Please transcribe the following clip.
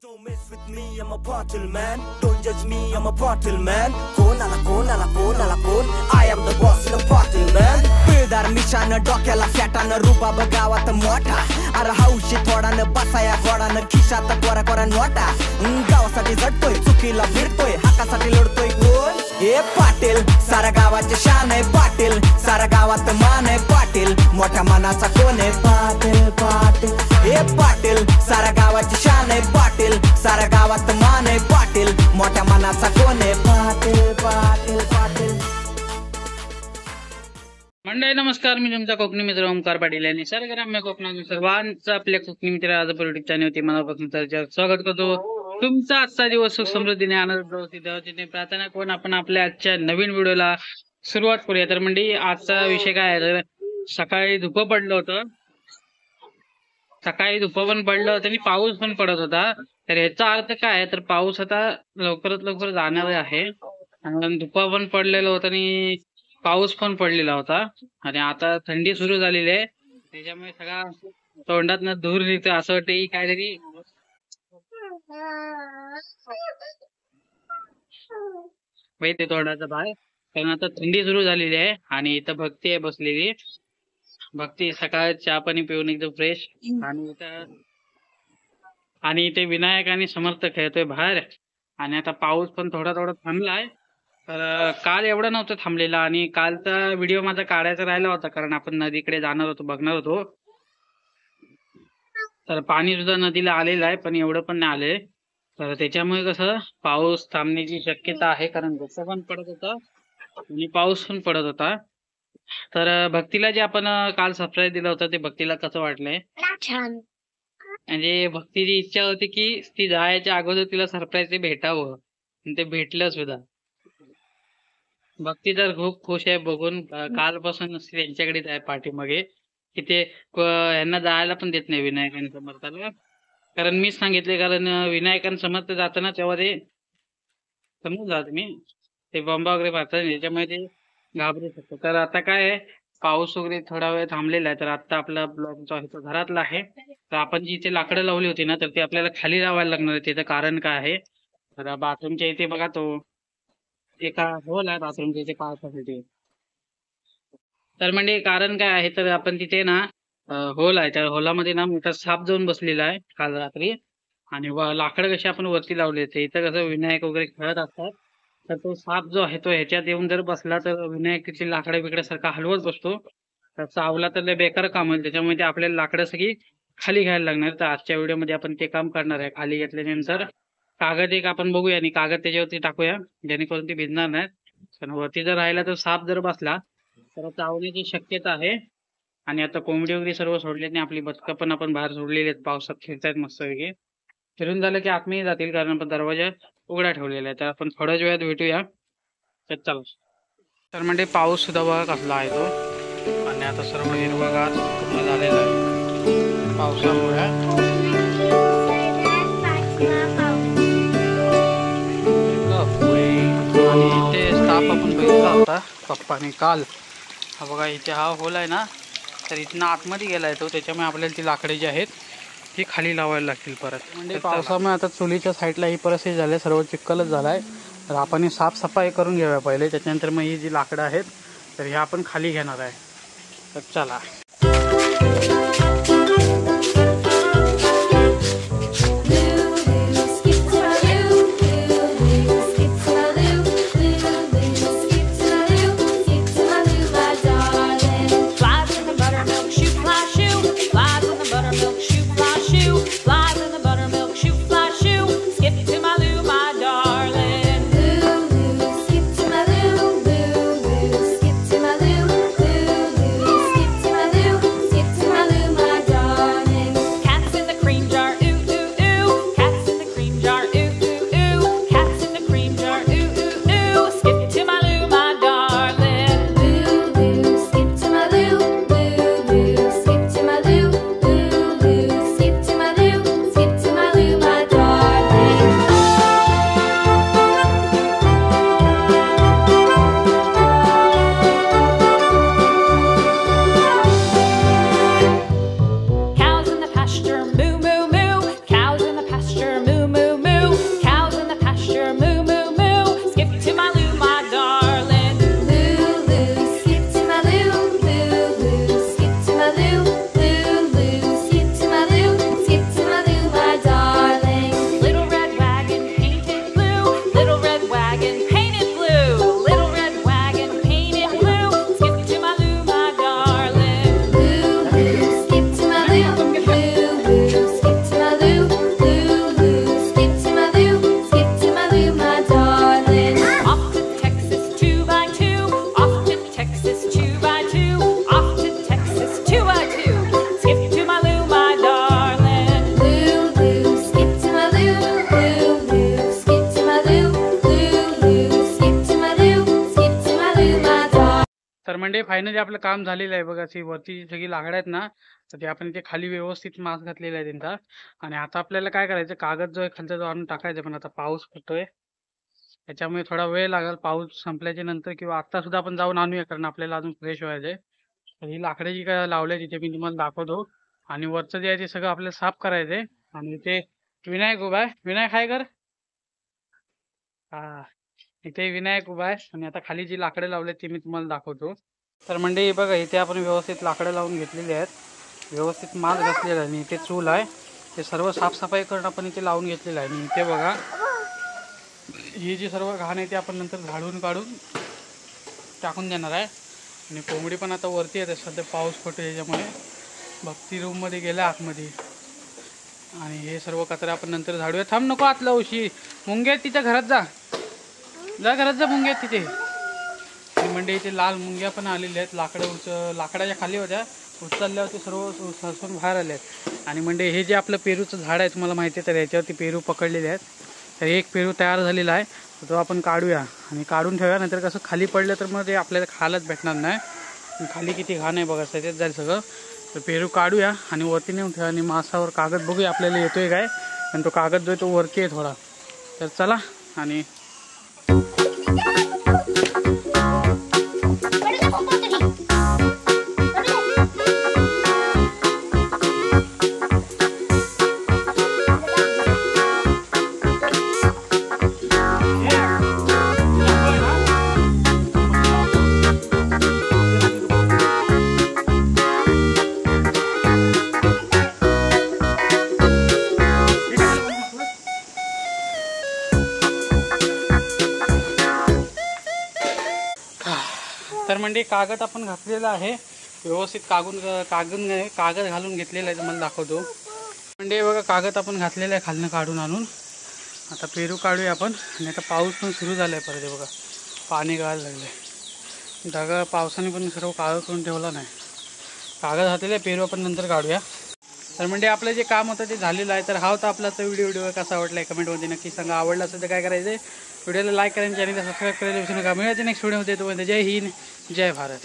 Don't mess with me, I'm a bottle man. Don't judge me, I'm a bottle man. कोण I am the boss in a bottle man. पिळदार मिशानं डोक्याला फॅटानं रुबाब गावात मोठा. अरे हौशी थोडानं बसाया गोडानं खिशात कोरा कोरा नोटा. गावासाठी झटतोय चुकीला फिरतोय हक्कासाठी लढतोय कोण हे पाटील. सारा गावाचे शान आहे पाटील, सारा गावात मान आहे पाटील. मोठ्या मनाचा कोण आहे पाटील पाटील हे पाटील. सारा गावाची शान आहे पाटील, सारा गावात मान आहे पाटील. मोठ्या मनाचा कोण आहे पाटील पाटील पाटील. मंडळी नमस्कार, मी तुमचा कोकणी मित्र ओमकार पाटील आणि सर्वग्राम्य कोकणातील सर्वांचं आपल्या कोकणी मित्र आज पॉलिटिक्सच्या होती मनापासून स्वागत करतो. तुमचा आजचा दिवस सुख समृद्धीने आनंद प्रार्थना करून आपण आपल्या आजच्या नवीन व्हिडिओला सुरुवात करूया. तर मंडळी आजचा विषय काय आहे, तर सकाळी धुकं पडलं होतं, सकाळी धुकं पण पडलं होतं आणि पाऊस पण पडत होता. तर ह्याचा अर्थ काय आहे, तर पाऊस आता लवकरात लवकर जाणार आहे. आणि धुकं पण पडलेलं होतं आणि पाऊस पण पडलेला होता आणि आता थंडी सुरू झालेली आहे. त्याच्यामुळे सगळा तोंडातनं धूर निघतं, असं वाटतं की काहीतरी ते तोंडाचा बाहेर. कारण आता थंडी सुरू झालेली आहे आणि इथं भक्ती आहे बसलेली. भक्ती सकाळ चहा पाणी पिऊन एकदम फ्रेश. आणि इथे विनायक आणि समर्थ खेळतोय बाहेर. आणि आता पाऊस पण थोडा थोडा थांबलाय. तर काल एवढा नव्हतं थांबलेला आणि कालचा व्हिडिओ माझा काढायचा राहिला होता, कारण आपण नदीकडे जाणार होतो, बघणार होतो. तर पाणी सुद्धा नदीला आलेलं आहे पण एवढं पण नाही आले. तर त्याच्यामुळे कसं पाऊस थांबण्याची शक्यता आहे, कारण धुकं पण पडत होता आणि पाऊस पण पडत होता. तर भक्तीला जे आपण काल सरप्राईज दिलं होतं ते भक्तीला कसं वाटलंय? छान. म्हणजे भक्तीची इच्छा होती की ती जायच्या अगोदर तिला सरप्राईज ते भेटावं आणि ते भेटलं सुद्धा. भक्ती तर खूप खुश आहे बघून. कालपासून त्यांच्याकडेच आहे पाठीमागे की ते यांना जायला पण देत नाही विनायक आणि समर्थाला. कारण मीच सांगितले, कारण विनायक आणि समर्थ जाताना तेव्हा ते समजून जा तुम्ही ते बॉम्बा वगैरे मारतात, त्याच्यामुळे ते घाबरू शकतो. तर आता काय आहे, पाऊस वगैरे थोडा वेळ थांबलेला आहे. तर आता आपला ब्लॉग जो आहे तो घरातला आहे. तर आपण जी इथे लाकडं लावली होती ना, तर ती आपल्याला खाली लावायला लागणार आहे. त्याचं कारण काय आहे, तर बाथरूमच्या इथे बघा तो एका होल आहे बाथरूमच्या इथे पावसासाठी. तर म्हणजे कारण काय आहे, तर आपण तिथे ना होल आहे, त्या होलामध्ये ना मोठा साप जाऊन बसलेला आहे काल रात्री. आणि लाकडं कशी आपण वरती लावले होते, इथं कसं विनायक वगैरे खेळत असतात. तर तो साप जो आहे तो ह्याच्यात येऊन जर बसला तर विनायकाची लाकडं बिकडं सारखा हलवत बसतो. तर चावला तर लय बेकार काम होईल, त्याच्यामुळे ते आपल्याला लाकडं सगळी खाली घ्यायला लागणार. तर आजच्या व्हिडिओमध्ये आपण ते काम करणार आहे. खाली घेतल्यानंतर कागद एक आपण बघूया आणि कागद त्याच्यावरती टाकूया, जेणेकरून ते भिजणार नाहीत. कारण वरती जर राहिला तर साप जर बसला तर चावण्याची शक्यता आहे. आणि आता कोंबडी वगैरे सर्व सोडल्याने आपली बदकं पण आपण बाहेर सोडलेली आहेत, पावसात खेळतायत मस्त वगैरे. फिरून झालं की आतमध्ये जातील, कारण आपण दरवाजा उघडा ठेवलेला आहे. तर आपण थोड्याच वेळात भेटूया. तर चला. तर म्हणजे पाऊस सुद्धा बघा कसला आहे तो. आणि आता सर्व हिरवगार पूर्ण झालेलं आहे पावसामुळे. आणि इथे स्टाफ आपण बघितला होता पप्पाने काल. हा बघा इथे हा होल आहे ना, तर इथनं आतमध्ये गेलाय तो, त्याच्यामुळे आपल्याला ती लाकडे जी आहेत ती खाली लावायला लागतील परत. म्हणजे पावसामुळे आता चुलीच्या साईडला ही परिस्थिती झाली, सर्व चिखलच झालाय. तर आपण ही साफसफाई करून घ्याव्या पहिले, त्याच्यानंतर मग ही जी लाकडं आहेत तर ह्या आपण खाली घेणार आहे. तर चला. म्हणजे फायनली आपलं काम झालेलं आहे बघा. ती वरती सगळी लाकडं आहेत ना, तर ते आपण इथे खाली व्यवस्थित मास्क घातलेला आहे त्यांचा. आणि आता आपल्याला काय करायचं, कागद जो आहे खालचा तो आणून टाकायचा. पण आता पाऊस पडतोय त्याच्यामुळे थोडा वेळ लागेल. पाऊस संपल्याच्या नंतर किंवा आता सुद्धा आपण जाऊन आणूया, कारण आपल्याला अजून फ्रेश व्हायचंय. तर ही लाकडं जी काय लावले तिथे मी तुम्हाला दाखवतो. आणि वरचं जे आहे ते सगळं आपल्याला साफ करायचंय. आणि इथे विनायक उभा आहे. विनायक हाय कर. हा, इथे विनायक उभा आहे. आणि आता खाली जी लाकडं लावले ते मी तुम्हाला दाखवतो. तर म्हणजे बघा, इथे आपण व्यवस्थित लाकडं लावून घेतलेली आहेत, व्यवस्थित माल घातलेला आहे. आणि इथे चूल आहे, ते सर्व साफसफाई करून आपण इथे लावून घेतलेलं आहे. आणि इथे बघा, ही जी सर्व घाण आहे ते आपण नंतर झाडून काढून टाकून देणार आहे. आणि कोंबडी पण आता वरती येते, सध्या पाऊस पडतो त्याच्यामुळे भक्ती रूममध्ये गेल्या आतमध्ये. आणि हे सर्व कचरा आपण नंतर झाडूया. थांब, नको आतला उशी. मुंग्या तिच्या घरात जा, घरात जा, मुंग्या तिथे. म्हणजे इथे लाल मुंग्या पण आलेल्या आहेत. लाकडाच्या खाली होत्या, उचलल्यावर ते सर्व सरसून बाहेर आले आहेत. आणि म्हणजे हे जे आपलं पेरूचं झाड आहे तुम्हाला माहिती आहे, तर याच्यावरती पेरू पकडलेले आहेत. तर एक पेरू तयार झालेला आहे, तो आपण काढूया आणि काढून ठेवूया. नंतर कसं खाली पडलं तर मग ते आपल्याला खायलाच भेटणार नाही. खाली किती घाण आहे बघा, त्याच्यात जाईल सगळं. तर पेरू काढूया आणि वरती नेऊन ठेवा. आणि मासावर कागद बघूया आपल्याला येतोय काय. आणि तो कागद जो आहे तो वरती आहे थोडा. तर चला. आणि तर म्हणजे कागद आपण घातलेला आहे व्यवस्थित. कागद घालून घेतलेला आहे, तुम्हाला दाखवतो. म्हणजे बघा, कागद आपण घातलेला आहे खालनं काढून आणून. आता पेरू काढूया आपण. आणि आता पाऊस पण सुरू झाला आहे परत. बघा, पाणी गळायला लागलं जागा. पावसाने पण सर्व कागद करून ठेवला नाही. कागद घातलेला आहे, पेरू आपण नंतर काढूया. तर म्हणजे आपलं जे काम होतं ते झालेलं आहे. तर हा होता आपला व्हिडिओ कसा आवडला आहे कमेंटमध्ये नक्की सांगा. आवडला असेल तर काय करायचं, व्हिडिओला लाईक करायचं, चॅनलला सबस्क्राईब करायला विसरू नका. मिळायचं नेक्स्ट व्हिडिओमध्ये. तो जय हिंद, जय भारत.